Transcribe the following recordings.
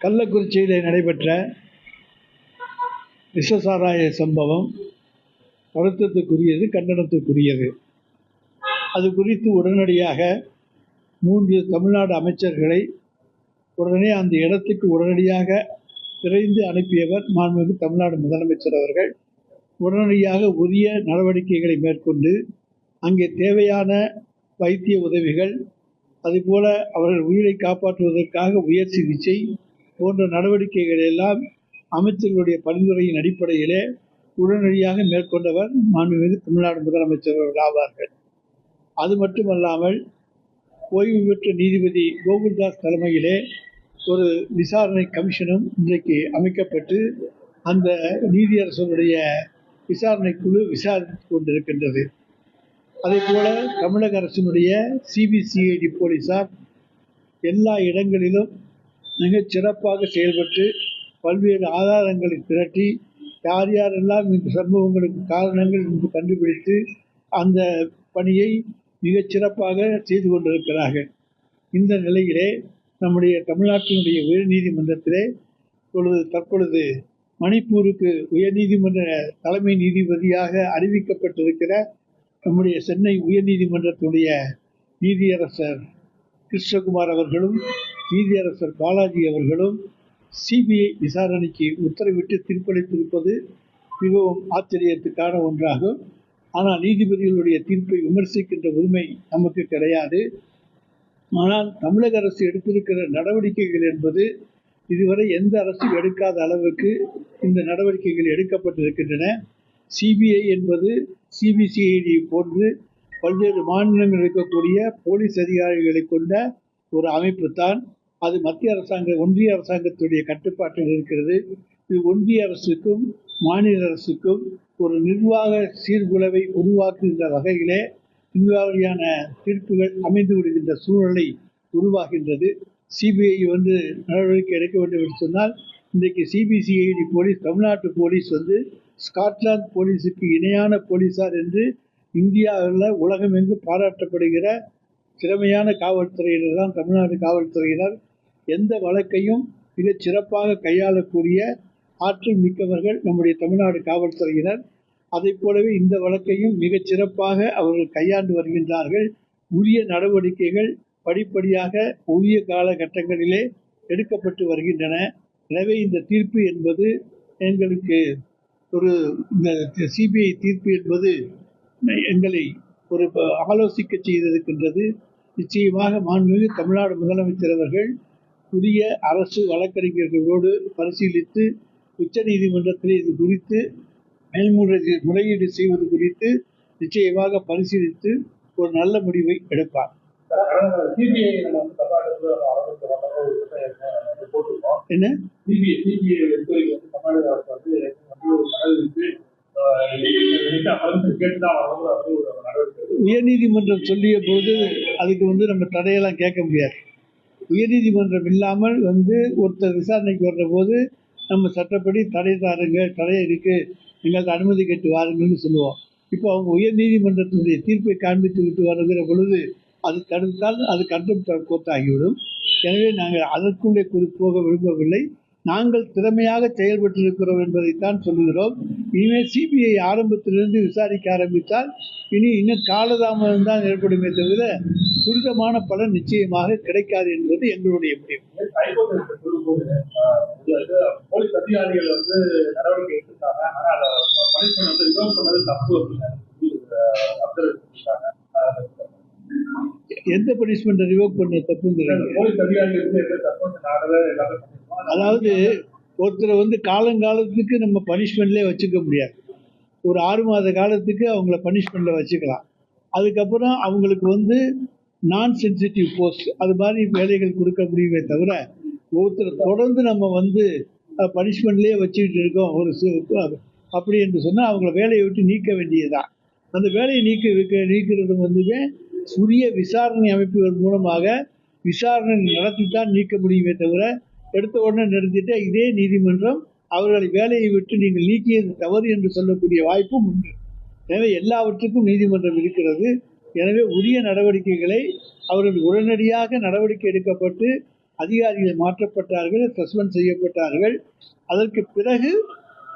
கள்ளக்குறிச்சியில் நடைபெற்ற விஷசாராய சம்பவம் வருத்தத்துக்குரியது, கண்டனத்துக்குரியது. அது குறித்து உடனடியாக 3 தமிழ்நாடு அமைச்சர்களை உடனே அந்த இடத்துக்கு உடனடியாக விரைந்து அனுப்பியவர் மாண்புமிகு தமிழ்நாடு முதலமைச்சர் அவர்கள். உடனடியாக உரிய நடவடிக்கைகளை மேற்கொண்டு அங்கே தேவையான வைத்திய உதவிகள், அதுபோல அவர்கள் உயிரை காப்பாற்றுவதற்காக உயர் சிகிச்சை போன்ற நடவடிக்கைகள் எல்லாம் அமைச்சர்களுடைய பரிந்துரையின் அடிப்படையிலே உடனடியாக மேற்கொண்டவர் மாண்புமிகு தமிழ்நாடு முதலமைச்சர் அவர்கள் ஆவார்கள். அது மட்டுமல்லாமல் ஓய்வு பெற்ற நீதிபதி கோகுல்தாஸ் தலைமையிலே ஒரு விசாரணை கமிஷனும் இன்றைக்கு அமைக்கப்பட்டு அந்த நீதியரசருடைய விசாரணை குழு விசாரித்து கொண்டிருக்கின்றது. அதே போல தமிழக அரசினுடைய சிபிசிஐடி போலீசார் எல்லா இடங்களிலும் மிகச் சிறப்பாக செயல்பட்டு பல்வேறு ஆதாரங்களை திரட்டி யார் யாரெல்லாம் இந்த சம்பவங்களுக்கு காரணங்கள் என்று கண்டுபிடித்து அந்த பணியை மிகச் சிறப்பாக செய்து கொண்டிருக்கிறார்கள். இந்த நிலையிலே நம்முடைய தமிழ்நாட்டினுடைய உயர்நீதிமன்றத்திலே தற்பொழுது மணிப்பூருக்கு உயர்நீதிமன்ற தலைமை நீதிபதியாக அறிவிக்கப்பட்டிருக்கிற நம்முடைய சென்னை உயர்நீதிமன்றத்துடைய நீதியரசர் கிருஷ்ணகுமார் அவர்களும் நீதியரசர் பாலாஜி அவர்களும் சிபிஐ விசாரணைக்கு உத்தரவிட்டு தீர்ப்பளித்திருப்பது மிகவும் ஆச்சரியத்துக்கான ஒன்றாகும். ஆனால் நீதிபதிகளுடைய தீர்ப்பை விமர்சிக்கின்ற உரிமை நமக்கு கிடையாது. ஆனால் தமிழக அரசு எடுத்திருக்கிற நடவடிக்கைகள் என்பது இதுவரை எந்த அரசும் எடுக்காத அளவுக்கு இந்த நடவடிக்கைகள் எடுக்கப்பட்டிருக்கின்றன. சிபிஐ என்பது சிபிசிஐடி போன்று பல்வேறு மாநிலங்கள் இருக்கக்கூடிய போலீஸ் அதிகாரிகளை கொண்ட ஒரு அமைப்பு தான். அது மத்திய ஒன்றிய அரசாங்கத்துடைய கட்டுப்பாட்டில் இருக்கிறது. இது ஒன்றிய அரசுக்கும் மாநில அரசுக்கும் ஒரு நிர்வாக சீர்குலைவை உருவாக்குகின்ற வகையிலே இந்த வகையான தீர்ப்புகள் அமைந்து விடுகின்ற சூழலை உருவாகின்றது. சிபிஐ நடவடிக்கை எடுக்க வேண்டும் என்று சொன்னால் இன்றைக்கு சிபிசிஐடி போலீஸ், தமிழ்நாட்டு போலீஸ் ஸ்காட்லாந்து போலீஸுக்கு இணையான போலீஸார் என்று இந்தியாவில் உலகமெங்கு பாராட்டப்படுகிற திறமையான காவல்துறையினர் தான் தமிழ்நாடு காவல்துறையினர். எந்த வழக்கையும் மிகச் சிறப்பாக கையாளக்கூடிய ஆற்றல் மிக்கவர்கள் நம்முடைய தமிழ்நாடு காவல்துறையினர். அதை போலவே இந்த வழக்கையும் மிகச் சிறப்பாக அவர்கள் கையாண்டு வருகின்றார்கள். உரிய நடவடிக்கைகள் படிப்படியாக உரிய காலகட்டங்களிலே எடுக்கப்பட்டு வருகின்றன. எனவே இந்த தீர்ப்பு என்பது எங்களுக்கு இந்த சிபிஐ தீர்ப்பு என்பது எங்களை ஒரு ஆலோசிக்க செய்திருக்கின்றது. நிச்சயமாக மாண்புமிகு தமிழ்நாடு முதலமைச்சர் அவர்கள் புதிய அரசு வழக்கறிஞர்களோடு பரிசீலித்து உச்ச நீதிமன்றத்தில் இது குறித்து முறையீடு செய்வது குறித்து நிச்சயமாக பரிசீலித்து ஒரு நல்ல முடிவை எடுப்பார். என்ன உயர்நீதிமன்றம் சொல்லிய போது அதுக்கு நம்ம தடையெல்லாம் கேட்க முடியாது. உயர்நீதிமன்றம் இல்லாமல் ஒருத்தர் விசாரணைக்கு வர்ற போது நம்ம சட்டப்படி தடை இருக்கு, எங்களுக்கு அனுமதி கேட்டு வாருங்கள்னு சொல்லுவோம். இப்போ அவங்க உயர்நீதிமன்றத்தினுடைய தீர்ப்பை காண்பித்து விட்டு வருகிற பொழுது அது தடுத்தால் அது கண்டம் கோத்தாகிவிடும். எனவே நாங்கள் அதற்குள்ளே போக விரும்பவில்லை. நாங்கள் திறமையாக செயல்பட்டிருக்கிறோம் என்பதைத்தான் சொல்லுகிறோம். இனிமேல் சிபிஐ ஆரம்பத்திலிருந்து விசாரிக்க ஆரம்பித்தால் இன்னும் காலதாமதம் தான் ஏற்படுமே தவிர துரிதமான பலன் நிச்சயமாக கிடைக்காது என்பது எங்களுடைய முடிவு. போலீஸ் அதிகாரிகள் நடவடிக்கை எடுத்திருக்காங்க, ஆனால் எந்த பனிஷ்மெண்ட் ரிவோக் பண்ண தப்புங்கிறாங்க. அதாவது ஒருத்தரை காலங்காலத்துக்கு நம்ம பனிஷ்மெண்ட்லேயே வச்சுக்க முடியாது. ஒரு 6 மாத காலத்துக்கு அவங்கள பனிஷ்மெண்ட்டில் வச்சுக்கலாம். அதுக்கப்புறம் அவங்களுக்கு நான் சென்சிட்டிவ் போஸ்ட் அது மாதிரி வேலைகள் கொடுக்க முடியுமே தவிர ஒருத்தரை தொடர்ந்து நம்ம பனிஷ்மெண்ட்லேயே வச்சுக்கிட்டு இருக்கோம் அப்படி என்று சொன்னால் அவங்கள வேலையை விட்டு நீக்க வேண்டியதுதான். அந்த வேலையை நீக்கிறது உரிய விசாரணை அமைப்புகள் மூலமாக விசாரணை நடத்தித்தான் நீக்க முடியுமே தவிர எடுத்த உடனே நிறுத்திட்டு இதே நீதிமன்றம் அவர்களை வேலையை விட்டு நீங்கள் நீக்கியது தவறு என்று சொல்லக்கூடிய வாய்ப்பும் உண்டு. எனவே எல்லாவற்றுக்கும் நீதிமன்றம் இருக்கிறது. எனவே உரிய நடவடிக்கைகளை அவர்கள் உடனடியாக நடவடிக்கை எடுக்கப்பட்டு அதிகாரிகள் மாற்றப்பட்டார்கள், சஸ்பெண்ட் செய்யப்பட்டார்கள். அதற்கு பிறகு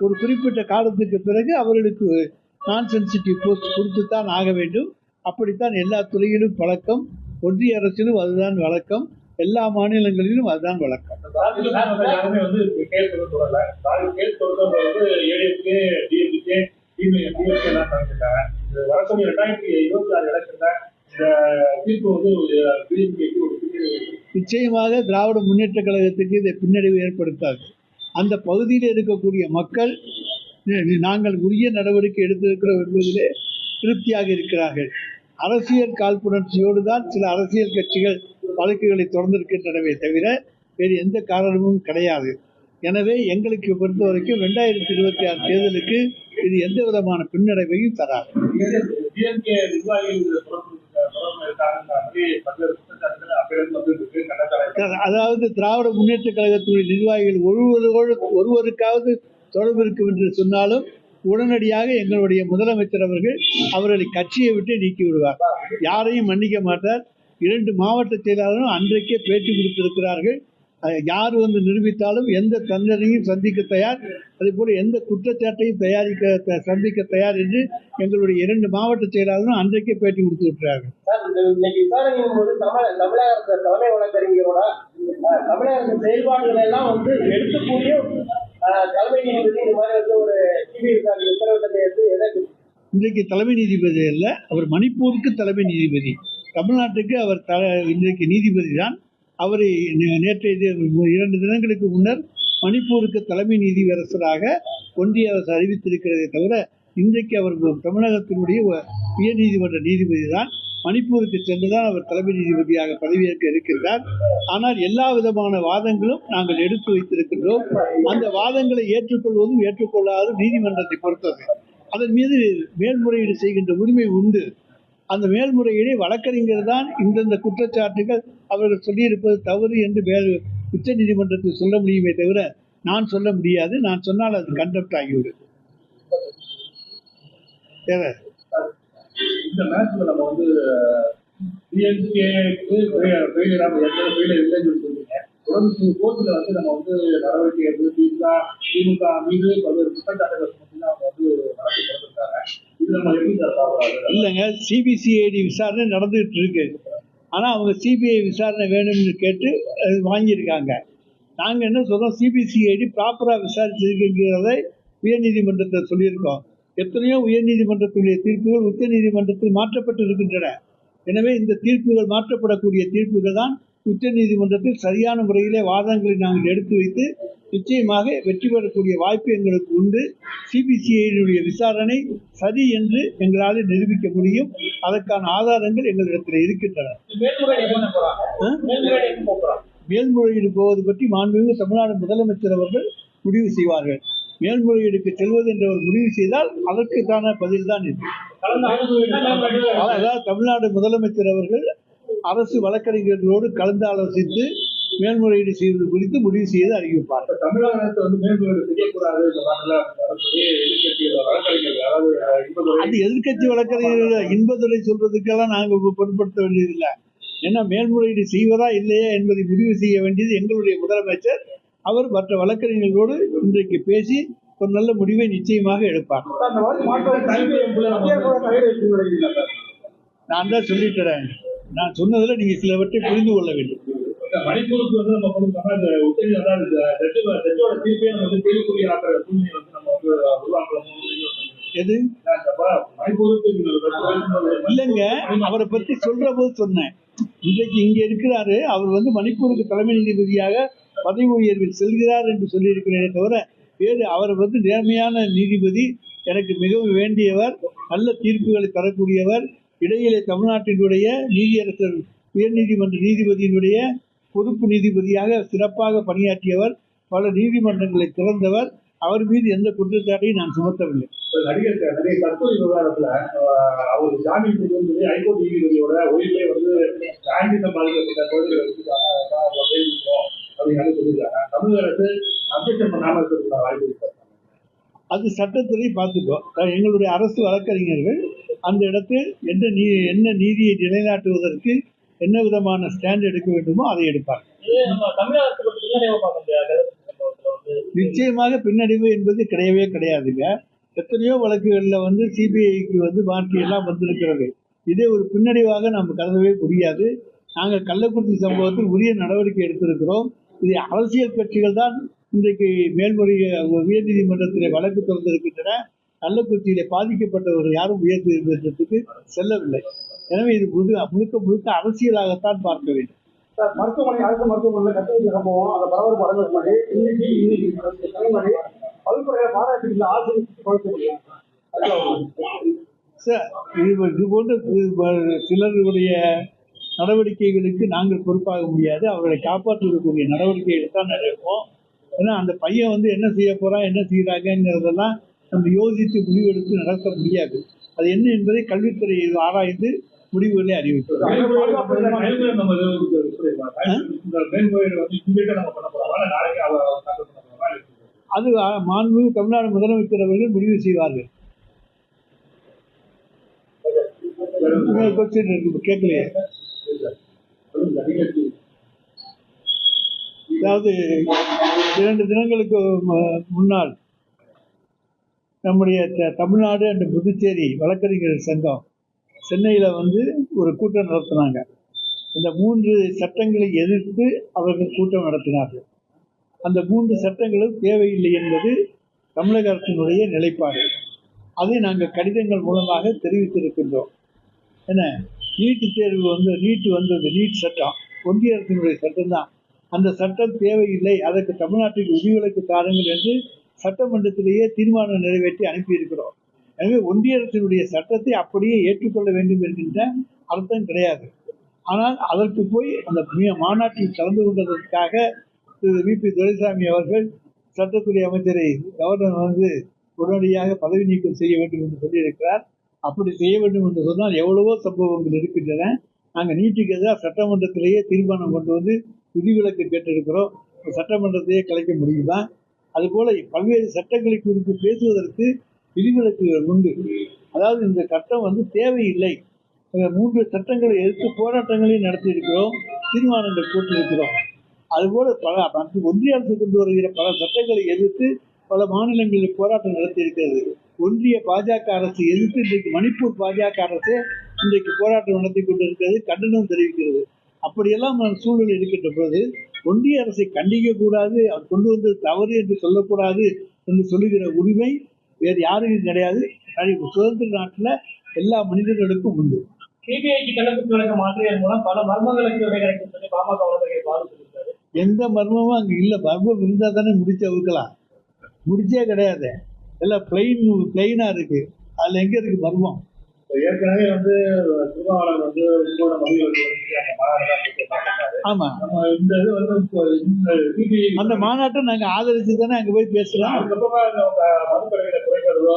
ஒரு குறிப்பிட்ட காலத்துக்கு பிறகு அவர்களுக்கு நான் சென்சிட்டிவ் போஸ்ட் கொடுத்துத்தான் ஆக வேண்டும். அப்படித்தான் எல்லா துறையிலும் வழக்கம். ஒன்றிய அரசிலும் அதுதான் வழக்கம், எல்லா மாநிலங்களிலும் அதுதான் வழக்கம். யாருமே வந்து கேஸ் கொடுக்கல. கேஸ் கொடுத்தவங்க வந்து ஏடிஎம்கே, டிஎம்கே, டிஎம்கே எல்லாம் பண்ணிருக்காங்க. இது வரக்கூடிய 2026 எலெக்ஷன்ல இந்த தீர்ப்பு வந்து டிஎம்கேக்கு ஒரு நிச்சயமாக திராவிட முன்னேற்ற கழகத்துக்கு இதை பின்னடைவு ஏற்படுத்தாது. அந்த பகுதியில் இருக்கக்கூடிய மக்கள் நாங்கள் உரிய நடவடிக்கை எடுத்திருக்கிறோம் என்பதிலே திருப்தியாக இருக்கிறார்கள். அரசியல் காழ்ப்புணர்ச்சியோடு தான் சில அரசியல் கட்சிகள் வழக்குகளை தொடர்ந்திருக்கின்றனவே தவிர வேறு எந்த காரணமும் கிடையாது. எனவே எங்களுக்கு பொறுத்த வரைக்கும் 2026 தேர்தலுக்கு இது எந்த விதமான பின்னடைவையும் தராது. அதாவது திராவிட முன்னேற்ற கழகத்துடைய நிர்வாகிகள் ஒருவருக்காவது தொடர்பு இருக்கும் என்று சொன்னாலும் உடனடியாக எங்களுடைய முதலமைச்சர் அவர்கள் அவர்களை கட்சியை விட்டு நீக்கி விடுவார். யாரையும் மன்னிக்க மாட்டார். 2 மாவட்ட செயலாளரும் அன்றைக்கே பேட்டி கொடுத்திருக்கிறார்கள். யார் வந்து நிரூபித்தாலும் எந்த தண்டனையும் சந்திக்க தயார், அதே போல எந்த குற்றச்சாட்டையும் சந்திக்க தயார் என்று எங்களுடைய 2 மாவட்ட செயலாளரும் அன்றைக்கே பேட்டி கொடுத்து விட்டார்கள். விசாரணையின் போது தமிழக தலைமை வழக்கறிஞரோட தமிழக செயல்பாடுகள் எல்லாம் வந்து எடுத்துக்கூடிய தலைமை நீதிபதி இந்த மாதிரி வந்து ஒரு சிபிஐ விசாரணை உத்தரவிட்டது. இன்றைக்கு தலைமை நீதிபதி அல்ல, அவர் மணிப்பூருக்கு தலைமை நீதிபதி. தமிழ்நாட்டுக்கு அவர் இன்றைக்கு நீதிபதி தான். அவரை நேற்றைய 2 தினங்களுக்கு முன்னர் மணிப்பூருக்கு தலைமை நீதியரசராக ஒன்றிய அரசு அறிவித்திருக்கிறதே தவிர இன்றைக்கு அவர் தமிழகத்தினுடைய உயர்நீதிமன்ற நீதிபதி தான். மணிப்பூருக்கு சென்றுதான் அவர் தலைமை நீதிபதியாக பதவியேற்க இருக்கின்றார். ஆனால் எல்லா விதமான வாதங்களும் நாங்கள் எடுத்து வைத்திருக்கின்றோம். அந்த வாதங்களை ஏற்றுக்கொள்வதும் ஏற்றுக்கொள்ளாததும் நீதிமன்றத்தை பொறுத்தது. அதன் மீது மேல்முறையீடு செய்கின்ற உரிமை உண்டு. அந்த மேல்முறையீடை வழக்கறிஞர் தான் இந்தந்த குற்றச்சாட்டுகள் அவர்கள் சொல்லியிருப்பது தவறு என்று உச்ச நீதிமன்றத்தில் சொல்ல முடியுமே தவிர நான் சொல்ல முடியாது. நான் சொன்னால் அது கண்டெப்ட் ஆகிவிடும். இந்த மேட்ச்ல நம்ம வந்து டிஎம்கேக்கு ஃபெயிலியர் இல்லைன்னு சொல்லுவீங்க. தொடர்ந்து கோர்ட்டில் வந்து நம்ம வந்து நடவடிக்கை எடுத்து திமுக மீது பல்வேறு குற்றச்சாட்டுகள் மட்டும்தான் அவங்க வந்து வழக்கு கொடுத்துருக்காங்க. இது நம்ம எப்படி சார் இல்லைங்க, சிபிசிஐடி விசாரணை நடந்துகிட்டு இருக்கு. ஆனால் அவங்க சிபிஐ விசாரணை வேணும்னு கேட்டு வாங்கியிருக்காங்க. நாங்கள் என்ன சொல்கிறோம், சிபிசிஐடி ப்ராப்பராக விசாரிச்சிருக்குங்கிறதை உயர்நீதிமன்றத்தை சொல்லியிருக்கோம். எத்தனையோ உயர்நீதிமன்றத்துடைய தீர்ப்புகள் உச்ச நீதிமன்றத்தில் மாற்றப்பட்டு இருக்கின்றன. எனவே இந்த தீர்ப்புகள் மாற்றப்படக்கூடிய தீர்ப்புகள் தான் உச்ச நீதிமன்றத்தில் சரியான முறையிலே வாதங்களை நாங்கள் எடுத்து வைத்து நிச்சயமாக வெற்றி பெறக்கூடிய வாய்ப்பு எங்களுக்கு உண்டு. சிபிசிஐடியுடைய விசாரணை சரி என்று எங்களால் நிரூபிக்க முடியும். அதற்கான ஆதாரங்கள் எங்களிடத்தில் இருக்கின்றன. மேல்முறையீடு போவது பற்றி மாண்புமிகு தமிழ்நாடு முதலமைச்சர் அவர்கள் முடிவு செய்வார்கள். மேல்முறையீடுக்கு செல்வது என்ற ஒரு முடிவு செய்தால் அதற்கான பதில் தான் இது. அதாவது தமிழ்நாடு முதலமைச்சர் அவர்கள் அரசு வழக்கறிஞர்களோடு கலந்து ஆலோசித்து மேல்முறையீடு செய்வது குறித்து முடிவு செய்து அறிவிப்பார். தமிழகத்தை வந்து மேல்முறையீடு செய்யக்கூடாது. அது எதிர்கட்சி வழக்கறிஞர்கள் இன்பதுரை சொல்றதுக்கெல்லாம் நாங்கள் பொருட்படுத்த வேண்டியதில்லை. ஏன்னா மேல்முறையீடு செய்வதா இல்லையா என்பதை முடிவு செய்ய வேண்டியது எங்களுடைய முதலமைச்சர். அவர் மற்ற வழக்கறிஞர்களோடு இன்றைக்கு பேசி ஒரு நல்ல முடிவை நிச்சயமாக எடுப்பார். நான் தான் சொல்லிட்டேன். நான் சொன்னதில் நீங்க சிலவற்றை புரிந்து கொள்ள வேண்டும். மணிப்பூருக்கு வந்து நம்ம எது இல்லைங்க, அவரை பற்றி சொல்ற போது சொன்னேன். இன்றைக்கு இங்க இருக்கிறாரு, அவர் வந்து மணிப்பூருக்கு தலைமை நீதிபதியாக பதவி உயர்வில் செல்கிறார் என்று சொல்லியிருக்கிறேனே தவிர வேறு அவர் வந்து நேர்மையான நீதிபதி, எனக்கு மிகவும் வேண்டியவர், நல்ல தீர்ப்புகளை தரக்கூடியவர், இடையிலே தமிழ்நாட்டினுடைய நீதியரசர் உயர்நீதிமன்ற நீதிபதியினுடைய பொறுப்பு நீதிபதியாக சிறப்பாக பணியாற்றியவர், பல நீதிமன்றங்களை திறந்தவர். அவர் மீது எந்த குற்றச்சாட்டையும் நான் சுமத்தவில்லை. நடிகர் கஸ்தூரி விவகாரத்துல அவர் ஜாமீன் கொடுத்து ஹைகோர்ட் நீதிபதியோட ஒய்ஃபை வந்து ஆன்டிசம் பாதிக்கப்பட்ட குழந்தைகளை அப்படின்னு சொல்லியிருக்காங்க. தமிழக அரசு அப்ஜெக்ஷன் பண்ணாம இருக்கிறதுக்கு வாய்ப்பு இருக்கு. அது சட்டத்துறை பார்த்துக்கோ. எங்களுடைய அரசு வழக்கறிஞர்கள் அந்த இடத்தில் என்ன நீதியை நிலைநாட்டுவதற்கு என்ன விதமான ஸ்டாண்ட் எடுக்க வேண்டுமோ அதை எடுப்பார். இது நம்ம தமிழக அரசு பற்றி பின்னடைவை பார்க்க முடியாது. நிச்சயமாக பின்னடைவு என்பது கிடையவே கிடையாதுங்க. எத்தனையோ வழக்குகளில் வந்து சிபிஐக்கு வந்து மாற்றி எல்லாம் வந்திருக்கிறது. இதே ஒரு பின்னடைவாக நாம் கருதவே முடியாது. நாங்கள் கள்ளக்குறிச்சி சம்பவத்தில் உரிய நடவடிக்கை எடுத்திருக்கிறோம். இது அரசியல் கட்சிகள் தான் இன்றைக்கு உயர்நீதிமன்றத்தில் வழக்கு தொடர்ந்திருக்கின்றன. கள்ளக்குறிச்சியிலே பாதிக்கப்பட்டவர்கள் யாரும் உயர்நீதிமன்றத்துக்கு செல்லவில்லை. எனவே இது முழுக்க முழுக்க அரசியலாகத்தான் பார்க்க வேண்டும். மருத்துவமனை அரசு மருத்துவமனையில் கட்டமைச்ச சம்பவம் அதை பரபரப்பு அடைஞ்சது மாதிரி இன்னைக்கு வகுப்பறையை பாராட்டு ஆசிரியர் சார், இது போன்ற சிலருடைய நடவடிக்கைகளுக்கு நாங்கள் பொறுப்பாக முடியாது. அவர்களை காப்பாற்றுவதற்குரிய நடவடிக்கைகள் தான் நடப்போம். ஏன்னா அந்த பையன் வந்து என்ன செய்ய போறான், என்ன செய்யறாங்கிறதெல்லாம் நம்ம யோசித்து முடிவெடுத்து நடத்த முடியாது. அது என்ன என்பதை கல்வித்துறை ஆராய்ந்து முடிவுகளை அறிவிக்கும். அது மாண்பு தமிழ்நாடு முதலமைச்சர் அவர்கள் முடிவு செய்வார்கள். கேட்கலையே. அதாவது 2 தினங்களுக்கு முன்னால் நம்முடைய தமிழ்நாடு அண்ட் புதுச்சேரி வழக்கறிஞர் சங்கம் சென்னையில் வந்து ஒரு கூட்டம் நடத்தினாங்க. இந்த 3 சட்டங்களை எதிர்த்து அவர்கள் கூட்டம் நடத்தினார்கள். அந்த 3 சட்டங்களும் தேவையில்லை என்பது தமிழக அரசினுடைய நிலைப்பாடு. அதை நாங்கள் கடிதங்கள் மூலமாக தெரிவித்திருக்கின்றோம். என்ன, நீட்டு தேர்வு வந்து நீட் சட்டம் ஒன்றிய அரசினுடைய சட்டம் தான். அந்த சட்டம் தேவையில்லை, அதற்கு தமிழ்நாட்டுக்கு விதிவிலக்கு தாருங்கள் என்று சட்டமன்றத்திலேயே தீர்மானம் நிறைவேற்றி அனுப்பியிருக்கிறோம். எனவே ஒன்றிய அரசினுடைய சட்டத்தை அப்படியே ஏற்றுக்கொள்ள வேண்டும் என்கின்ற அர்த்தம் கிடையாது. ஆனால் அதற்கு போய் அந்த மாநாட்டில் கலந்து கொண்டதற்காக திரு வி.பி. துரைசாமி அவர்கள் சட்டத்துறை அமைச்சரை கவர்னர் வந்து உடனடியாக பதவி நீக்கம் செய்ய வேண்டும் என்று சொல்லியிருக்கிறார். அப்படி செய்ய வேண்டும் என்று சொன்னால் எவ்வளவோ சம்பவங்கள் இருக்கின்றன. நாங்கள் நீட்டுக்கு எதிராக சட்டமன்றத்திலேயே தீர்மானம் கொண்டு வந்து விதிவிலக்கு கேட்டிருக்கிறோம். சட்டமன்றத்தையே கலைக்க முடியுமா? அதுபோல பல்வேறு சட்டங்களை குறித்து பேசுவதற்கு விதிவிலக்குகள் உண்டு. அதாவது இந்த சட்டம் வந்து தேவையில்லை. 3 சட்டங்களை எதிர்த்து போராட்டங்களையும் நடத்தியிருக்கிறோம், தீர்மானங்கள் போட்டிருக்கிறோம். அதுபோல ஒன்றிய அரசு கொண்டு வருகிற பல சட்டங்களை எதிர்த்து பல மாநிலங்களில் போராட்டம் நடத்தியிருக்கிறது. ஒன்றிய பாஜக அரசு எதிர்த்து இன்றைக்கு மணிப்பூர் பாஜக அரசு இன்றைக்கு போராட்டம் நடத்தி கொண்டிருக்கிறது, கண்டனம் தெரிவிக்கிறது. அப்படியெல்லாம் சூழ்நிலை இருக்கின்ற பொழுது ஒன்றிய அரசை கண்டிக்க கூடாது, அவர் கொண்டு வந்தது தவறு என்று சொல்லக்கூடாது என்று சொல்லுகிற உரிமை வேறு யாருக்கும் கிடையாது. சுதந்திர நாட்டில் எல்லா மனிதர்களுக்கும் உண்டு. சிபிஐக்கு கள்ளக்குறிச்சி வழக்கு மாற்றியதன் மூலம் பல மர்மங்களுக்கு விடை கிடைக்கும் சொல்லி பாமக வழக்கறிஞர் பாதிச்சிருக்காரு. எந்த மர்மமும் அங்கே இல்லை. மர்மம் இருந்தால் தானே முடிச்சு அவுக்கலாம். முடிச்சே கிடையாது, எல்லாம் பிளைனா இருக்கு. அதில் எங்கே இருக்கு மர்மம்? ஏற்கனவே வந்து திருமாவளவன் வந்து ஆமா, அந்த மாநாட்டை நாங்க ஆதரிச்சு தானே அங்க போய் பேசுறோம். அதுக்கப்புறமா மதுக்கடைகளை குறைக்கிறதோ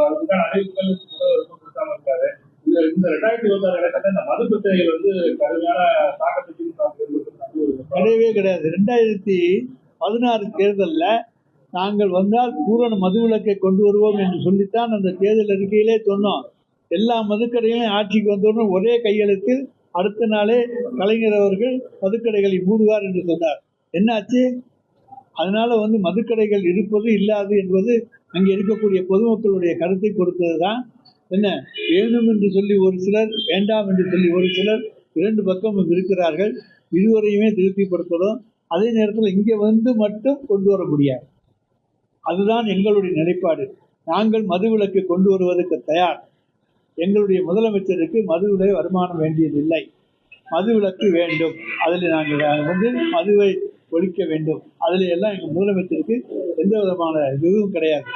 அதுக்கான அறிவிப்புகள் கொடுக்காம இருக்காரு. இந்த 2026 எலெக்ஷன்ல இந்த மது பிரச்சனைகள் வந்து கடுமையான தாக்கத்தை கிடையவே கிடையாது. 2016 தேர்தலில் நாங்கள் வந்தால் பூரண மதுவிலக்கை கொண்டு வருவோம் என்று சொல்லித்தான் அந்த தேர்தல் அறிக்கையிலே சொன்னோம். எல்லா மதுக்கடைகளையும் ஆட்சிக்கு வந்தவுடன் ஒரே கையெழுத்தில் அடுத்த நாளே கலைஞர் அவர்கள் மதுக்கடைகளை மூடுவார் என்று சொன்னார். என்னாச்சு? அதனால வந்து மதுக்கடைகள் இருப்பது இல்லாது என்பது அங்கே இருக்கக்கூடிய பொதுமக்களுடைய கருத்தை பொறுத்தது தான். என்ன, வேணும் என்று சொல்லி ஒரு சிலர், வேண்டாம் என்று சொல்லி ஒரு சிலர், 2 பக்கம் இருக்கிறார்கள். இருவரையுமே திருப்திப்படுத்தணும். அதே நேரத்தில் இங்கே வந்து மட்டும் கொண்டு வர முடியாது. அதுதான் எங்களுடைய நிலைப்பாடு. நாங்கள் மதுவிலக்கை கொண்டு வருவதற்கு தயார். எங்களுடைய முதலமைச்சருக்கு மதுவிலை வருமானம் வேண்டியதில்லை, மதுவிலக்கு வேண்டும். அதில் நாங்கள் வந்து மதுவை ஒழிக்க வேண்டும். அதில் எல்லாம் எங்கள் முதலமைச்சருக்கு எந்த விதமான இதுவும் கிடையாது.